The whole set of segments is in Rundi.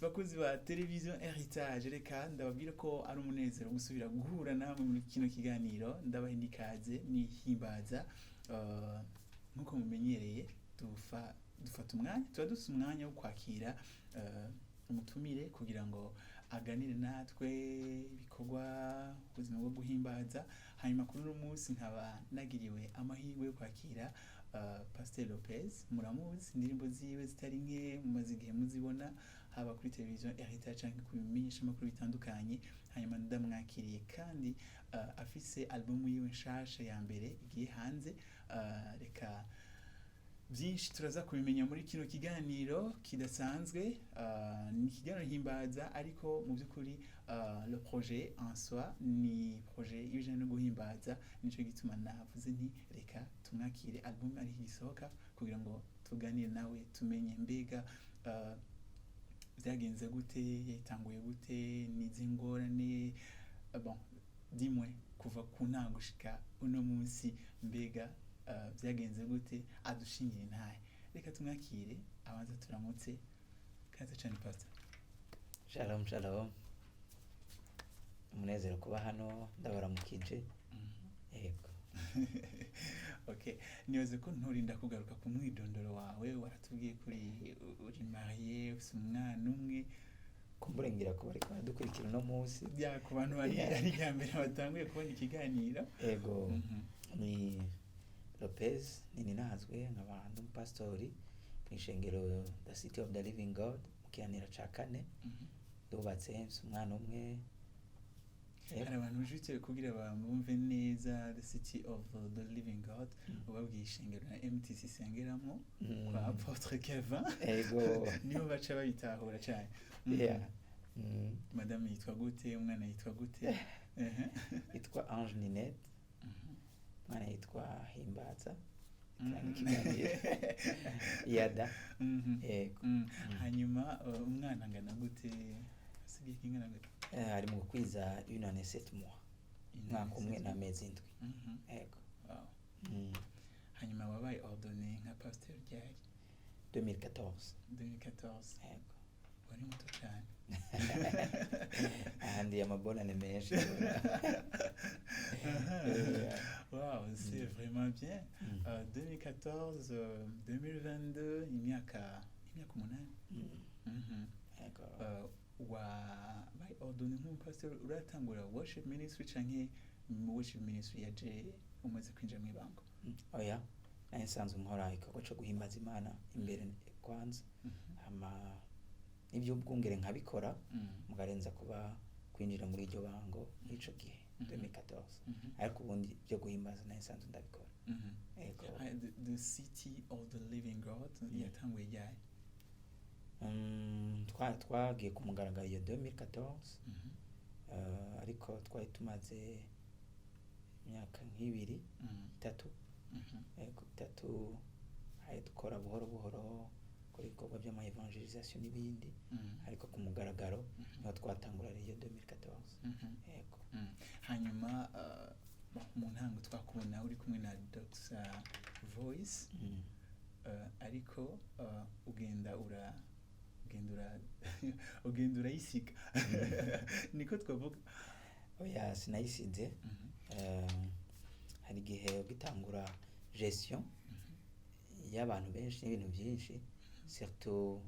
bakuzi ba televiziyo heritage, reka ndababwira ko ari umunezero gusubira guhura namwe muri kino kiganiro. Ndabaha ikaze ni Himbaza. Nkuko mumenyereye dufata umwanya, tuba dufite umwanya wo kwakira umutumire kugira ngo aganire natwe ibikorwa ubuzima bwo guhimbaza. Hanyuma kuri uno munsi nkaba nagiriwe amahirwe yo kwakira Pastor Lopez. Muramuzi, indirimbo ziwe zitari nke mumaze igihe muzibona haba kuri televiziyo Heritage cyangwa ku bimenyesha amakuru bitandukanye. Hanyuma ndamwakiriye kandi afise album yiwe nshasha ya mbere igiye hanze. Reka byinshi turaza kubimenya muri kino kiganiro kidasanzwe. Ni ikiganiro Himbaza, ariko mu by'ukuri le projet en soi ni projet y'ibijanye no guhimbaza. Nico gituma navuze nti reka tumwakire album ari gisohoka kugira ngo tuganire nawe tumenye mbega byagenze gute, yatanguye gute, n'izingorane bon dimwe kuva ku ntango gushika uno munsi mbega byagenze gute, adushingire ntaye. Reka tumwakire abanza turamutse. Kaze cyane Pastor. Shalom shalom. Umunezero kuba hano, ndabaramukije. Yego. Okay, niyoze ko nturinda kugaruka ku mwidondoro wawe. Waratubwiye kuri uri marié, ufite umwana umwe. Kumburengira ko bari dukurikira no munsi. Bya ku bantu bari ari cyambere batanguye kubona ikiganiro. Yego. Ni Lopez nini nazwe nk'abantu pastori kwishengero the City of the Living God mukianira ca kane. Dubatse umwana umwe. Hari abantu bujitse kugira bamumve neza the City of the Living God, ubabwiye ishengero na MTC sengeramo kwa Apotre Kevin. Yego. Niyo baca bayitahura cyane. Yeah. Madame yitwa gute, umwana yitwa gute? Yitwa Ange Ninette. Mwana yitwa Himbaza. Yada. Yego. Hanyuma umwana angana gute? Asigaye kingana gute? Ari mu kwiza 1 année 7 mois. Mwaka umwe n'amezi 7. Yego. Wow. Hanyuma wabaye ordonné nka pasteur ryari? 2014. 2014. Yego. Wari muto cyane. Andi amabonane menshi. Wow, c'est vraiment bien. 2014, 2022, imyaka 8. Yego. By ordonné nk'umupastor uratangura worship ministry canke worship ministry yaje umaze kwinjira mu ibango? Oya, nsanzwe nkora igikorwa cyo guhimbaza Imana imbere kwanza. Ama nibyo bwungere nkabikora mugarenza kuba kwinjira muri iryo bango ico gihe 2014. Ariko ubundi byo guhimbaza nsanzwe ndabikora. Yego. The City of the Living God yatanguye ryari? Twagiye ku mugaragaro ya 2014. Ariko twari tumaze imyaka nk'ibiri 3. Yego 3. Hari dukora buhoro kuri ibikorwa by'ama evangelisation n'ibindi. Ariko ku mugaragaro niho twatangura iyo 2014. Yego. Hanyuma mu ntango twakubona uri kumwe na Dr. Voice. Ariko ugenda urayisiga. Niko twavuga. Oya, sinayisize. Hari igihe ugitangura gestion y'abantu benshi n'ibintu byinshi, surtout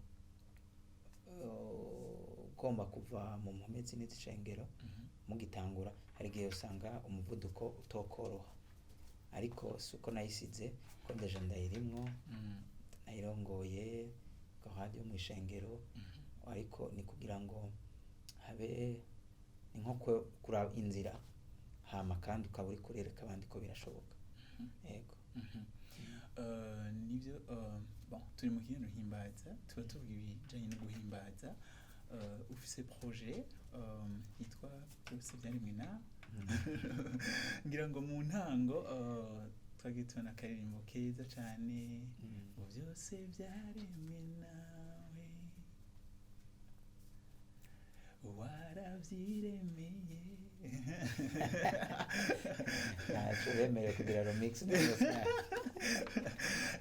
ugomba kuva mu mpomezi n'izishengero mugitangura. Hari igihe usanga umuvuduko utokoroha, ariko suko nayisize ko ndeje ndayirimwo. Nayirongoye gahadi yo mwishengero. Ariko ni kugira ngo habe ni nko kura inzira hama kandi ukaburi kurereka abandi ko birashoboka. Yego. Nibyo bon turi mu kintu Himbaza, tuba tuvuga ibijanye no guhimbaza. Ufise projet yitwa byose byaremwe na ngira ngo mu ntango twagitona karirimbo keza cyane ngo byose byaremwe nawe waravyiremeye. Nacho bemere kugira remix neza.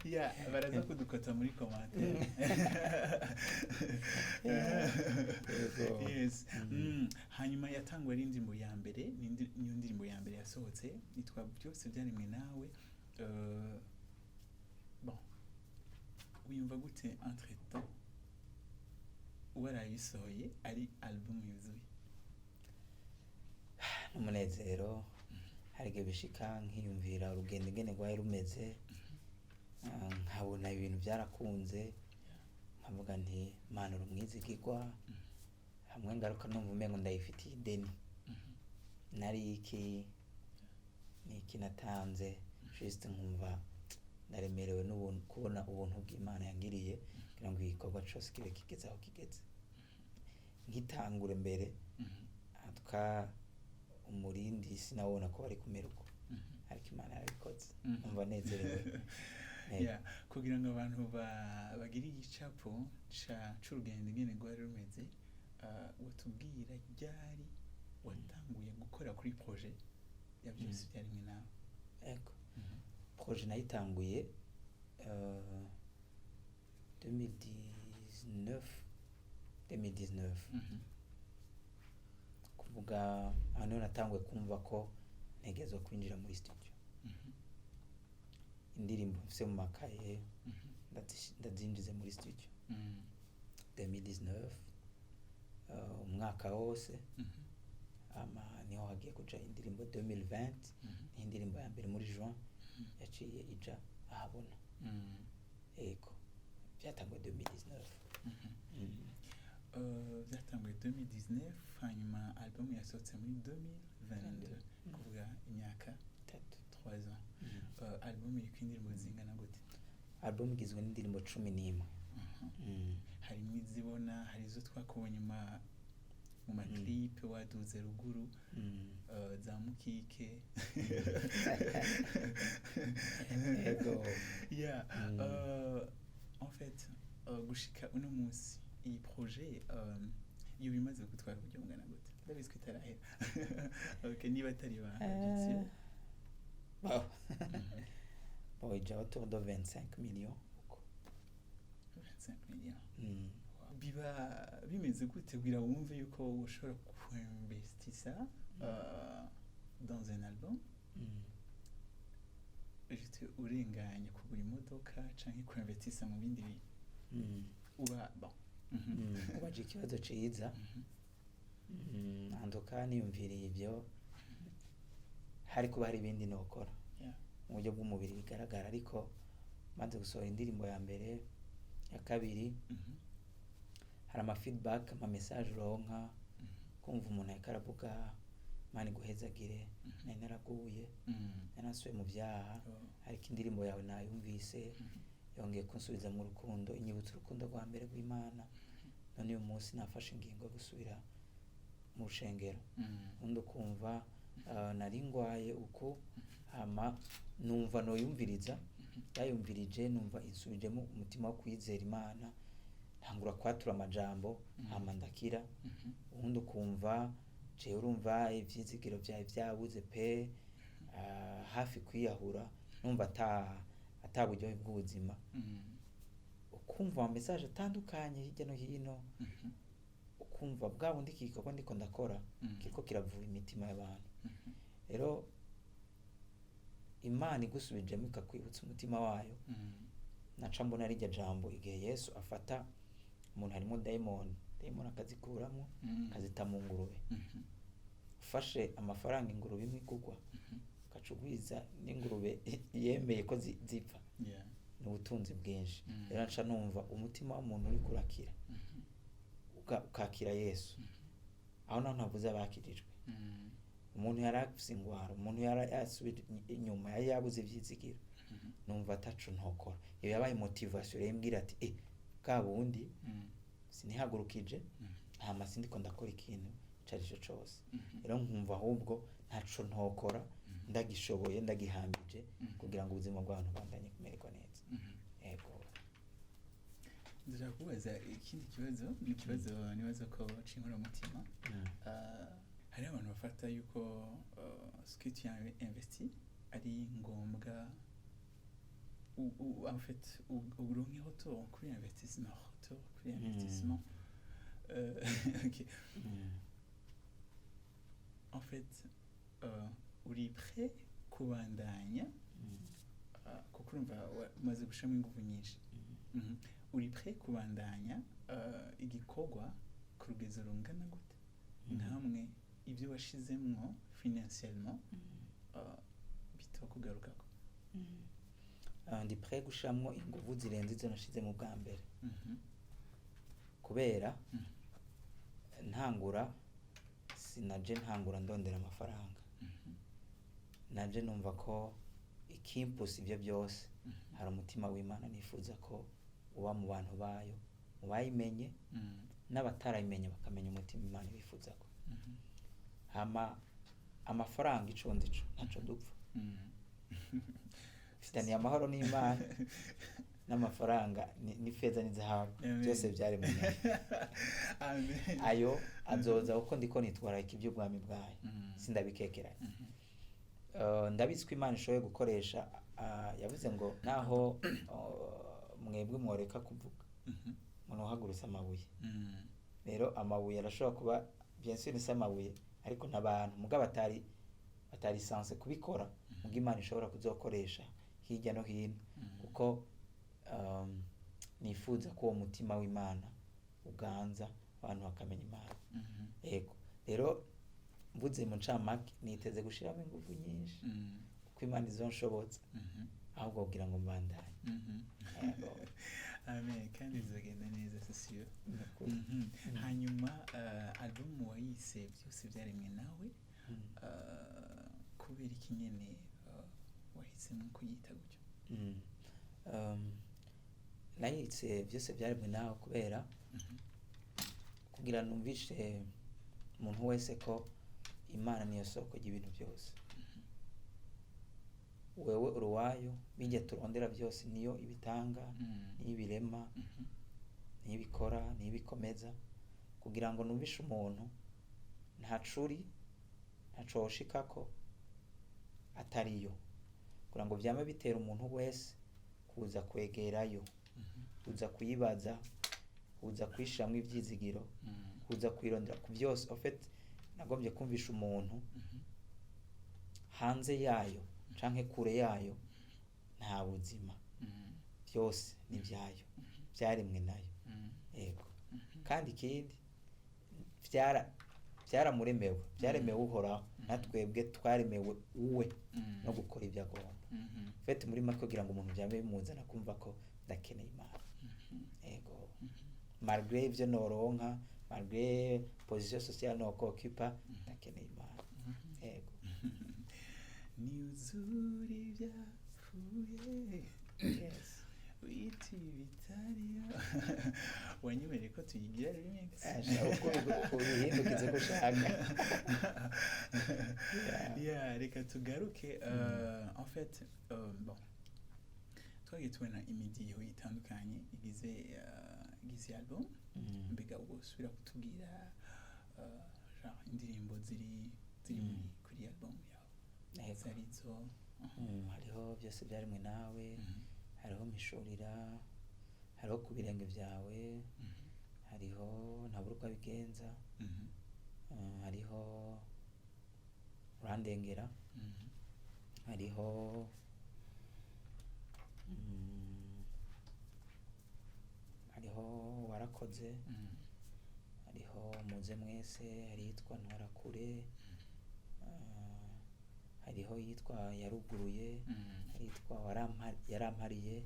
Ya baraza kudukota muri commentaire. yes. Hanyuma yatangwa ari indirimbo ya mbere niyo ndirimbo ya mbere yasohotse nitwa byose byaremwe nawe. Bon, wiyumva gute entre temps warayisohoye ari album yuzuye? Umunezero, hari igihe bishika nkiyumvira urugendo ingene rwari rumeze, nkabona ibintu byarakunze, nkavuga nti Mana uri umwizigirwa, hamwe ngaruka numva umengo ndayifitiye ideni, nari iki natanze, juste nkumva ndaremerewe n'ubuntu, kubona ubuntu bw'Imana yangiriye kugira ngo igikorwa cyose kibe kigeze aho kigeze. Nkitangure mbere atuka umurindi sinabona ko bari kumera uko, ariko Imana yarabikoze, numva nezerewe. Kugira ngo abantu bagire igicapo c'urugendo ingene rwari rumeze, watubwira ryari watanguye gukora kuri projet ya byose byaremwe nawe? Ego, projet nayitanguye 2019 kuvuga hano natanguye kumva ko ntegerezwa kwinjira muri studio. Indirimbo mfise mu makaye ndazinjize muri studio 2019 umwaka wose. Niho hagiye kuja indirimbo 2020, n'indirimbo ya mbere muri juin yaciye ija ahabona. Ego, byatanguye 2019. Byatanguye 2019, hanyuma album yasohotse muri 2022, kuvuga imyaka 3 ans. Album iriko indirimbo zingana gute? Album igizwe n'indirimbo 11. Harimo izibona, hari izo twakubonye mu maclip waduze ruguru, za mukike. Ego. En fait, gushika uno munsi iyi projet iyo bimaze gutwara uburyo bungana gute? Ndabizi ko itarahera. Okay, niba atari ba Bon, ija autour de 25 millions. 25 millions. Biba bimeze gute kugira wumve yuko ushobora kuinvestisa dans un album? Ufite urenganya kugura imodoka canke kuinvestisa mu bindi bintu? Uba bon. Ubaje ikibazo ciza. Andoka niyumviriye ibyo hari kuba hari ibindi nokora mu buryo bw'umubiri bigaragara, ariko maze gusohora indirimbo ya mbere ya kabiri, hari ama feedback, ama message uronka, kumva umuntu ariko aravuga Imana iguhezagire, nari naraguye, narasubiye mu byaha, ariko indirimbo yawe nayumvise yongeye kunsubiza mu rukundo, inyibutsa urukundo rwa mbere rw'Imana, none uyu munsi nafashe ingingo yo gusubira mu rushengero. Undi ukumva nari ngwaye uko, hama numva noyumviriza, yayumvirije numva insubijemo umutima wo kwizera Imana, ntangura kwatura amajambo, hama ndakira. Undi ukumva je urumva ivyizigiro byawe byabuze pe, hafi kwiyahura, numva ataburyohe bw'ubuzima. Ukumva ama message atandukanye hirya no hino, ukumva bwa bundi igikorwa ndiko ndakora kiriko kiravura imitima y'abantu. Rero Imana igusubijemo ikakwibutsa umutima wayo, naca mbona rijya jambo igihe Yesu afata umuntu harimo daimon akazikuramo akazita mu ngurube. Ufashe amafaranga ingurube imwe igugwa, ukacugwiza n'ingurube yemeye ko zipfa, ni ubutunzi bwinshi. Rero naca numva umutima w'umuntu uri kurakira, ukakira Yesu. Aho naho ntavuze abakirijwe. Umuntu yarafise ingwara, umuntu yarasubira inyuma, yari yabuze ivyizigiro, numva atacu ntokora. Iyo yabaye motivation rembwira ati kabundi sinihagurukije, hama sindiko ndakora ikintu carico cose. Rero nkumva ahubwo ntaco ntokora, ndagishoboye, ndagihambije kugira ngo ubuzima bw'abantu bandanye kumererwa neza. Ego. Ndashaka kubaza ikindi kibazo, n'ikibazo nibaza ko cinkora umutima. Hari abantu bafata yuko ce que tu as investi ari ngombwa, en fait uronke retour kuri investissement, Ok. En fait, uri prêt kubandanya kuko urumva umaze gushiramo ingufu nyinshi. Uri prêt kubandanya igikorwa ku rugezo rungana gute nkamwe ibyo washizemwo financièrement bitokugarukako? Ndi prêt gushiramwo ingufu zirenze izo nashize mu bwa mbere kubera ntangura sinaje ntangura ndondera amafaranga, naje numva ko ikimpusi ibyo byose hari umutima w'Imana nifuza ko uba mu bantu bayo, mu bayimenye n'abatarayimenye bakamenya umutima Imana bifuza ko. Hama amafaranga ico ndico ntaco dupfa. Fitaniye amahoro n'Imana n'amafaranga ni feza n'izahabu byose byari mu Amen. Ayo azoza uko ndiko nitwara iby'ubwami bwayo sindabikekeranya. Ndabitswe Imana ishoboye gukoresha yavuze ngo naho mwebwe mworeka kuvuga munohagurutsa amabuye. Rero amabuye arashobora kuba bien sûr ni amabuye ariko n'abantu mugabo batari sanse kubikora muga Imana ishobora kuzokoresha hirya no hino kuko nifuza ko uwo mutima w'Imana uganza abantu bakamenya Imana. Yego rero mvuze mu ncamake niteze gushiramo ingufu nyinshi kuko Imana izonshobotsa ahubwo kugira ngo mbandanye. Amen. Kandi bizagenda neza sisiyo. Hanyuma album wayise byose byaremwe nawe kubera iki nyene wahisemo kuyita gutyo? Nayitse byose byaremwe nawe kubera kugira numvishe umuntu wese ko Imana niyo soko y'ibintu byose. Wewe uruwayo bijye turondera byose niyo ibitanga n'ibirema n'ibikora n'ibikomeza kugira ngo numvishe umuntu ntacuri ntaco woshikako atariyo kugira ngo vyame bitera umuntu wese kuza kwegerayo kuza kuyibaza kuza kwishiramwo ivyizigiro kuza kwirondera ku byose. En fait nagombye kumvisha umuntu hanze yayo canke kure yayo nta buzima byose ni byayo byaremwe nayo. Yego kandi ikindi byaramuremewe byaremewe uhoraho natwebwe twaremewe uwe no gukora ibyo agomba. Fait muri make kugira ngo umuntu byame bimuzana kumva ko ndakeneye Imana. Yego malgré ivyo noronka malgré position sociale noko occupant ndakeneye Imana. Yego ni uzuri byapfuye. Yes witi bitariyo wanyemereye ko tuyigira remix uko ubihindukize ko ushaka. Yeah, reka tugaruke en fait bon twagiye tubona imidiho itandukanye igize album mbega ubusubira kutubwira genre indirimbo ziri kuri album yawe zarizo? Hariho byose byaremwe nawe, hariho mishurira, hariho ku birenge byawe, hariho ntabura uko abigenza, hariho urandengera, hariho warakoze, hariho muze mwese, hari yitwa ntwarakure, hariho yitwa yaruguruye, hari yitwa yarampariye,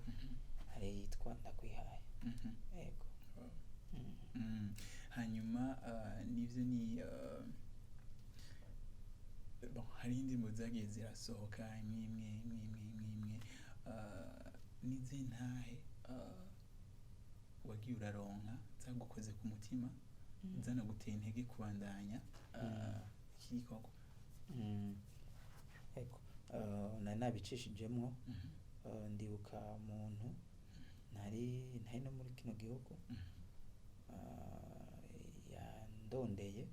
hari yitwa ndakwihaye. Yego. Hanyuma nivyo ni bon hari indirimbo zagiye zirasohoka imwe n'izintahe wagiye uraronka zagukoze ku mutima zana gutera intege kubandanya iki gikorwa? Yego nabicishijemwo ndibuka muntu ntari no muri kino gihugu yandondeye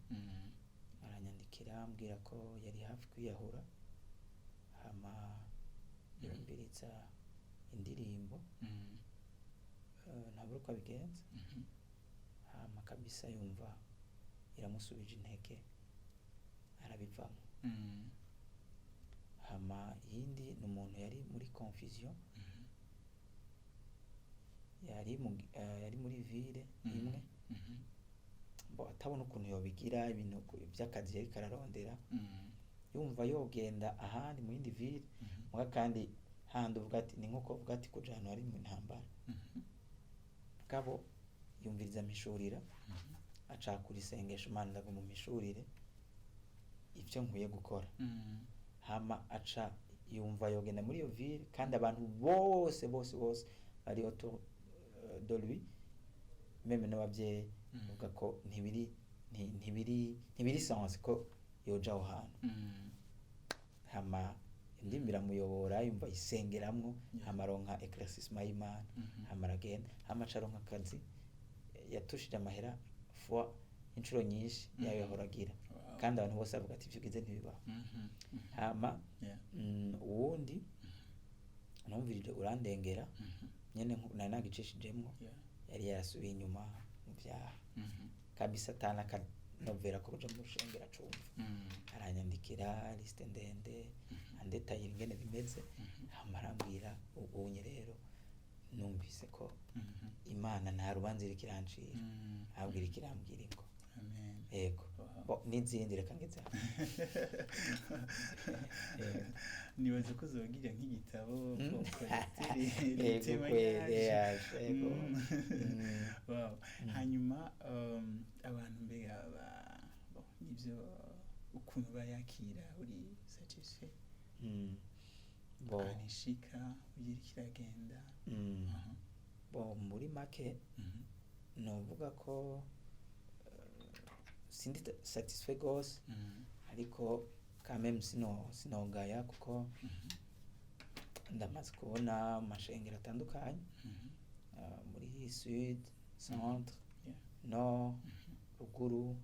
aranyandikira ambwira ko yari hafi kwiyahura hama yumviriza indirimbo ntabura uko abigenza hama kabisa yumva iramusubije intege arabivamo. Hama yindi ni umuntu yari muri confusion, yari muri ville imwe, bo atabona ukuntu yobigira ibintu by'akazi yari kararondera, yumva yogenda ahandi mu yindi ville, muga kandi handi uvuga ati ni nkuko uvuga ati kuja ahantu hari mu ntambara, kabo yumviriza mishurira, acakura isengesho, Mana ndaguma mishurire ivyo nkwiye gukora. Hama aca yumva yogenda muri iyo ville, kandi abantu bose bari autour de lui, meme n'abavyeyi uvuga ko ntibiri sens ko yoja aho hantu. Hama indimi iramuyobora, yumva isengeramwo, hama aronka éclaircissement y'Imana, hama aragenda, hama aca aronka akazi, yatushije amahera fois inshuro nyinshi yayo yahora agira, kandi abantu bose bavuga ati ivyo ugize ntibibaho. Hama uwundi numvirije urandengera, nyene nari nagicishijemwo, yari yarasubiye inyuma mu vyaha kabisa, atana akanovera ko kuja mu rushengero acumva, aranyandikira liste ndende andetayira ingene bimeze, hama arambwira ubunye rero numvise ko Imana nta rubanza iriko irancira, ahubwo iriko irambwira ngo yego, bo n'izindi reka ngeze nibaza ko zogira nk'igitabo yego. Wow. Hanyuma abantu mbega nivyo ukuntu bayakira, uri satisfait? Bo anishika ugira kiragenda. Bo muri make novuga ko sindi satisfait gose, ariko quand même sinogaya kuko ndamaze kubona amashengero atandukanye, muri sud, centre, nord, ruguru,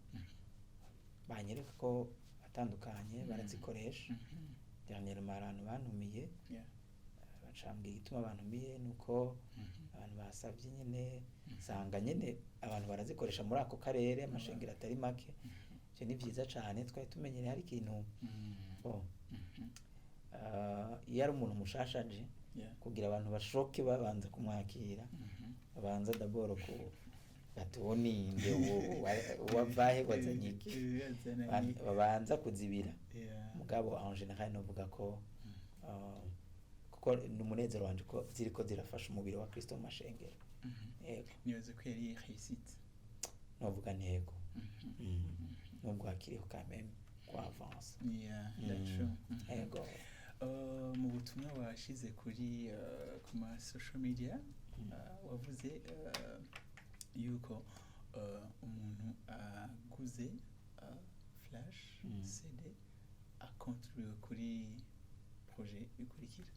banyereka ko atandukanye barazikoresha. Dernièrement abantu bantumiye, bacambwira igituma bantumiye nuko abantu basavye nyene, sanga nyene abantu barazikoresha muri ako karere, amashengero atari make. Ivyo ni vyiza cane, twari tumenyereye hari ikintu iyo ari umuntu mushasha aje, kugira abantu bashoke babanza kumwakira, babanza d'abord ku gatuboninde wavahe wazanye iki, babanza kuzibira. Mugabo en général novuga ko kuko ni umunezero wanje ko ziriko zirafasha umubiri wa Kristo mu mashengero. Yego, nibaza ko yari réussite, novuga ntego, nubwo hakiriho quand même kwa avance. Yego. Mu butumwa washize kuri ku ma social media, wavuze yuko umuntu aguze flash CD akontribuye kuri projet ikurikira.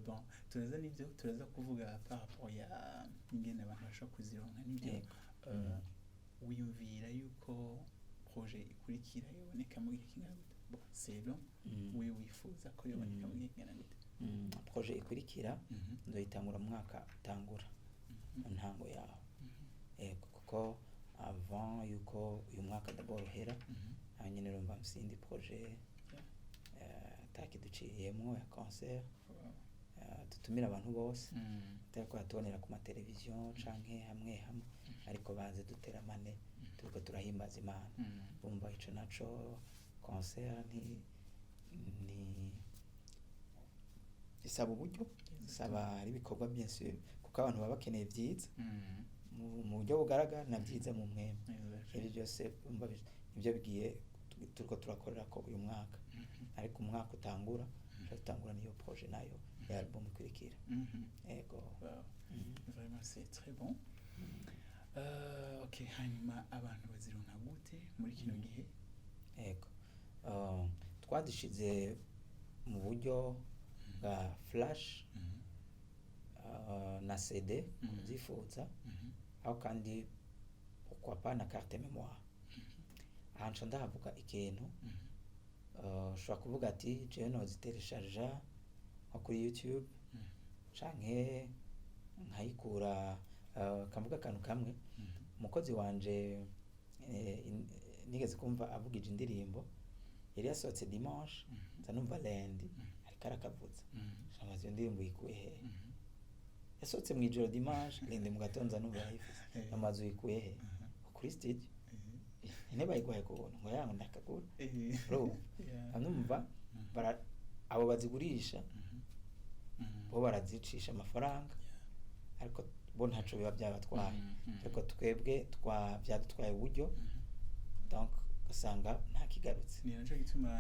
Bon, turaza kuvuga par rapport ya ingene abantu bashobora kuzironka n'ibyo. Wiyumvira yuko projet ikurikira yoboneka mu gihe kingana gute? Bon, c'est long, wifuza ko yoboneka mu gihe kingana gute? Projet ikurikira ndoyitangura mu mwaka utangura, mu ntango yaho. Yego, kuko avant yuko uyu mwaka d'abord uhera, nyene urumva msindi projet takiduciriyemwo ya concert, dutumira abantu bose, turiko tubonera ku mateleviziyo canke hamwe, ariko baze duteramane turiko turahimbaza Imana. Bumva ico naco concert ni isaba uburyo, isaba ari ibikorwa bien sûr, kuko abantu baba bakeneye vyiza mu buryo bugaragara na vyiza mu mwema. Ivyo byose bumva nivyo bigiye turiko turakorera ko uyu mwaka, ariko umwaka utangura tutangura niyo projet nayo ya album ikurikira. Yego. Vraiment c'est très bon. Okay, hanyuma abantu bazironka gute muri kino gihe? Yego, twadishize mu buryo bwa flash na CD kuzifuza, aho kandi pourquoi pas na carte mémoire. Ahanca ndahavuga ikintu, ushobora kuvuga ati jewe nozitereshaja nko kuri YouTube, canke nkayikura kavuga akantu kamwe umukozi wanje nigeze kumva avugije indirimbo yari yasohotse dimanche nza numva lundi ariko arakavuza amaze iyo ndirimbo yikuye he yasohotse mu ijoro dimanche lundi mu gatondo nza numva yayifise amaze uyikuye he kuri stage ine bayiguhaye kubona ngo yango ndakagura bro numva abo bazigurisha bo barazicisha amafaranga ariko bo ntaco biba byabatwaye ariko twebwe byadutwaye uburyo donc usanga nta kigarutse ni naco gituma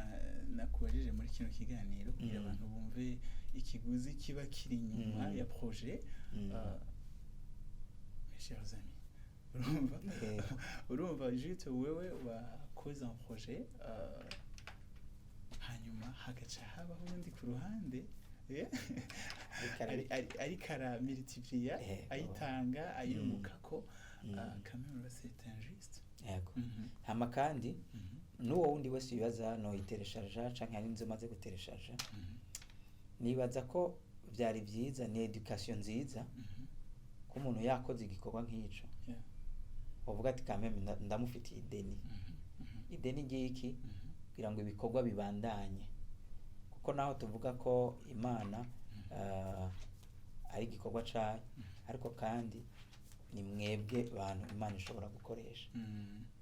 nakubajije muri kino kiganiro kugira abantu bumve ikiguzi kiba kiri inyuma ya projet mes chers amis urumva juste wewe wakoze un projet hanyuma hagaca habaho undi ku ruhande ariko aramultiplier ayitanga ayungukako quand même c'est injuste yego hama kandi n'uwo wundi wese yibaza no itereshaje canke ari nzo maze gutereshaje nibaza ko byari byiza ni education nziza ko umuntu yakoze igikorwa nk'ico uvuga ati quand même ndamufitiye ideni ngiki kugira ngo ibikorwa bibandanye kuko naho tuvuga ko Imana ari igikorwa cayo ariko kandi ni mwebwe abantu Imana ishobora gukoresha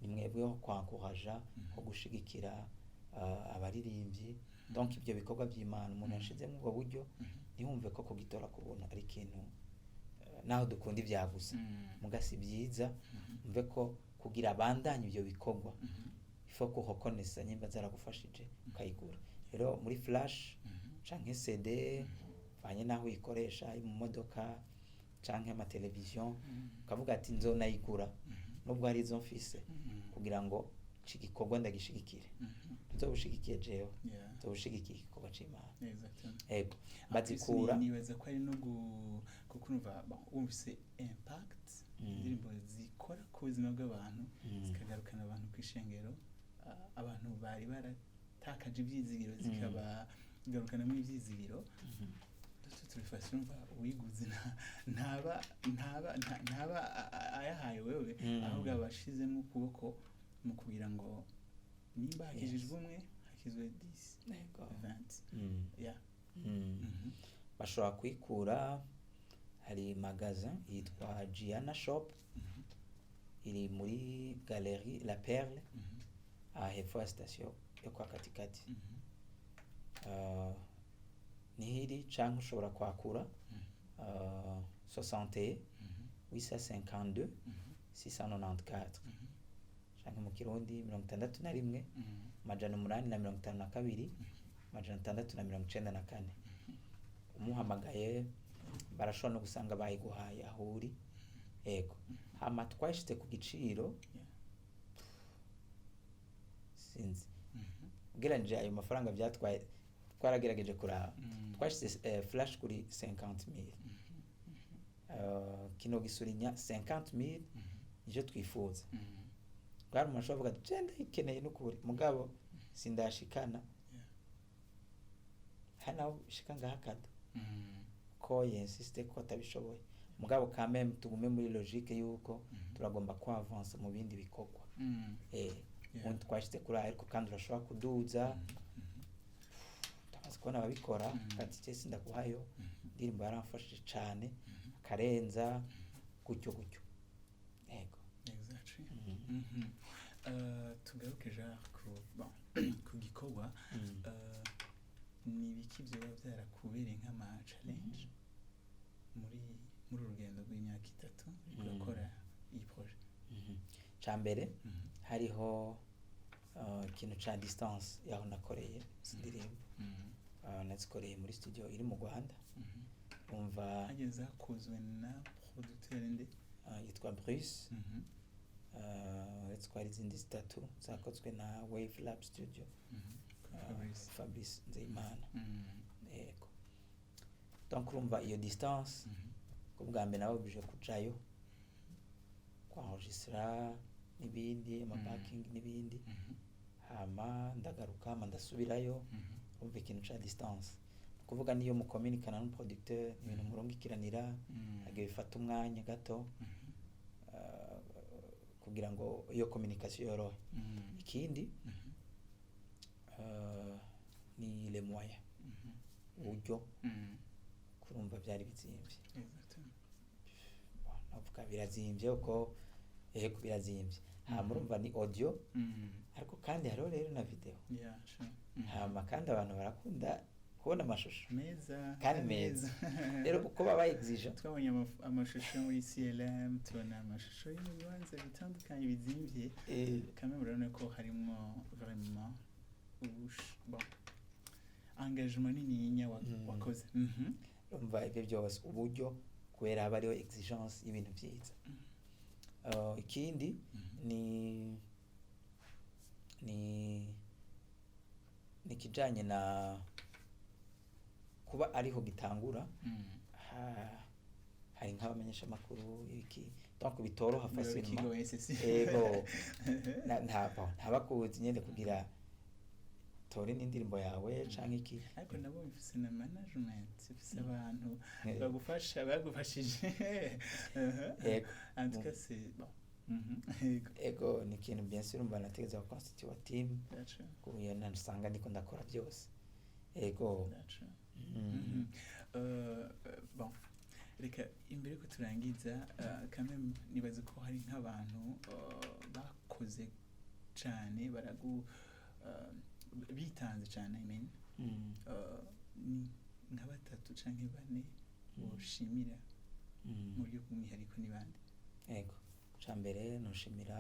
ni mwebwe ho kwankuraja ho gushigikira abaririmbyi donc ibyo bikorwa by'Imana umuntu yashizemo ubwo buryo ntihumve ko kugitora kubona ari ikintu naho dukunda ibyagusa mugasi byiza mve ko kugira abandanye ibyo bikorwa ifo ko hokonesa nyimba zaragufashije ukayigura rero muri flash canke CD fanye naho uyikoresha mu modoka canke ama television ukavuga ati nzonayigura nubwo ari izo mfise kugira ngo cigikorwa ndagishigikire nzobushigikiye jewe nzobushigikiye igikorwa c'Imana exactement bazikura nibaza ko ari no kukumva umvise impact indirimbo zikora ku buzima bw'abantu zikagarukana abantu kwishengero abantu bari baratakaje ibyizigiro zikabagarukana mu ibyizigiro turifashe umva uwiguze ntaba ayahaye wewe ahubwo abashizemo ukuboko mu kugira ngo nimba hakijijwe umwe hakizwe 10 20 bashobora kwikura hari magasin yitwa Giana Shop iri muri galerie La Perle hepfo ya station yo kwa katikati nihiri canke ushobora kwakura 60 852 694 canke mu Kirundi 61 majana 852 majana 694 umuhamagaye barashobora no gusanga bayiguhaye ahuri yego hama twashitse ku giciro sinzi ugereranije ayo mafaranga byatwaye twaragerageje kuraba twashitse flash kuri 50,000 kino gisurinya 50,000 nicyo twifuza bwari umuntu ashobora kuvuga ati jenda ikeneye n'ukuri mugabo sindashikana hano shika ngahakada ko yensiste ko atabishoboye mugabo quand même tugume muri logique yuko turagomba ko avance mu bindi bikorwa umuntu twashitse kuri ariko kandi urashobora kuduza kubona ababikora kandi cyese ndaguhayo ndirimbo yaramfashije cyane akarenza gutyo yego exactly tugaruke ku gikorwa ni ibiki byo byarakubereye nk'ama challenge muri urugendo rw'imyaka 3 gukora iyi projet cyambere hariho ikintu ca distance yaho nakoreye indirimbo nazikoreye muri studio iri mu Rwanda umva ageza kuzwe na producteur ndi yitwa Bruce twari izindi 3 zakozwe na Wave Lab Studio Fabrice Nzeyimana yego donc urumva iyo distance kubwa mbere nababije kujayo kwa enregistrer n'ibindi ama backing n'ibindi hama ndagaruka ndasubirayo umva ikintu ca distance kuvuga niyo mukominikana n'umuproducteur ibintu murungikiranira agiye bifata umwanya gato kugira ngo iyo communication yorohe. Ikindi ni les moyens, uburyo kurumva byari bizimvye. Navuga birazimvye uko yego birazimvye. Murumva ni audio ariko kandi hariho rero na video. Hama kandi abantu barakunda kubona amashusho meza kandi meza. Rero uko baba exigent twabonye amashusho muri CLM, tubona amashusho y'ibibanza bitandukanye bizimvye kamwe murabona ko harimo vraiment bon engagement nini wakoze. Umva ibyo byose uburyo kubera haba hariho exigence y'ibintu byiza. Ikindi ni kijanye na kuba ariho gitangura. Hari nk'abamenyesha makuru iki donc bitoroha facilement. Ego ntabakuzi nyene kugira tore n'indirimbo yawe canke iki, ariko nabo bifise na management, bifise abantu bagufashije. Ego en tout cas c'est bon. Ego ni ikintu bien sûr mba nategeza ko constitute team kuya nansanga ndiko ndakora byose. Ego bon reka imbere ko turangiza kamwe nibaze ko hari nk'abantu bakoze cyane baragu bitanze cyane I mean ni nka batatu canke bane boshimira mu buryo bw'umwihariko ni bande? Ego cambere noshimira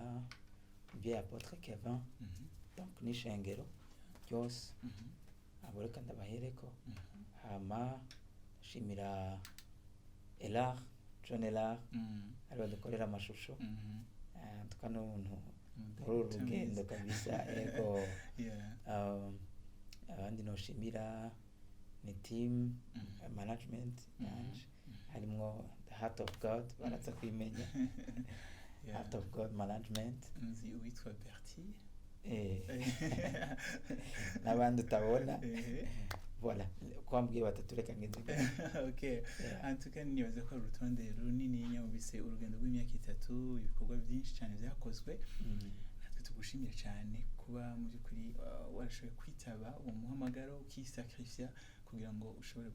bien apotre Kevin donc n'ishengero ryose aboreka ndabahereko. Hama shimira Elar John Elar ariwe dukorera amashusho tukano umuntu muri urugendo kabisa. Ego abandi noshimira ni team management yanje harimo the heart of God baraza kwimenya heart of God management nzi witwa Bertie n'abandi utabona voilà kwambwiye batatu reka ngeze. Okay antuka nibaza ko urutonde runini nyabise urugendo rw'imyaka 3 ibikorwa byinshi cyane byakozwe. Natwe tugushimira cyane kuba mu byukuri warashoboye kwitaba uwo muhamagaro ukisacrifice kugira ngo ushobore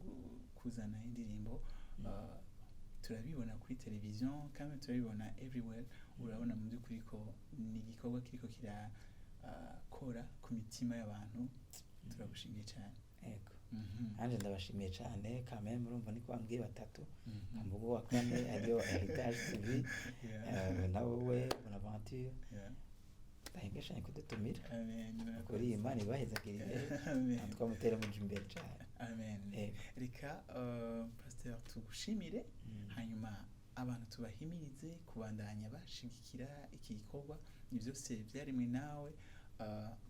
kuzana indirimbo. Turabibona kuri television kandi turabibona everywhere. Urabona mu byukuri ko ni igikorwa kiriko kira kora ku mitima y'abantu. Turagushimiye cyane. Ego anje ndabashimiye cyane kame murumva niko bambwiye batatu mvugo wa kane ariyo heritage TV nawe Bonaventure ndahingesha kudutumira. Amen. Kuri Imana ibahezagirire twamutere mu imbere cyane. Amen. Reka pasteur tugushimire hanyuma abantu tubahimirize kubandanya bashigikira iki gikorwa. Ni byose byarimwe nawe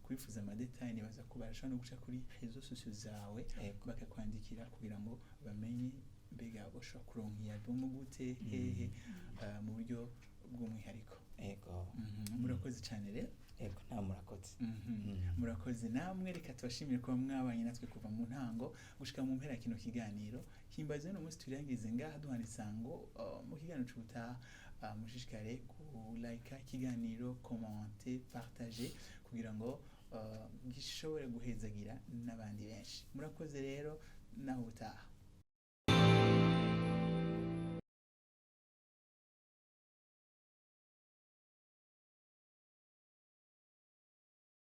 kwifuza amadetail nibaza ko barashobora no guca kuri réseaux sociaux zawe bakakwandikira kugira ngo bamenye mbega bashobora kuronka album gute hehe mu buryo bw'umwihariko. Ego murakoze cyane rero. Ego nta murakoze. Murakoze namwe reka tubashimire kuba mwabanye natwe kuva mu ntango gushika mu mpera kino kiganiro. Himbaza no munsi turangize ngaha duhanisango mu kiganiro cy'ubutaha. Mushishikare ku like ikiganiro, commenter, partager kugira ngo gishobore guhezagira n'abandi benshi. Murakoze rero naho ubutaha.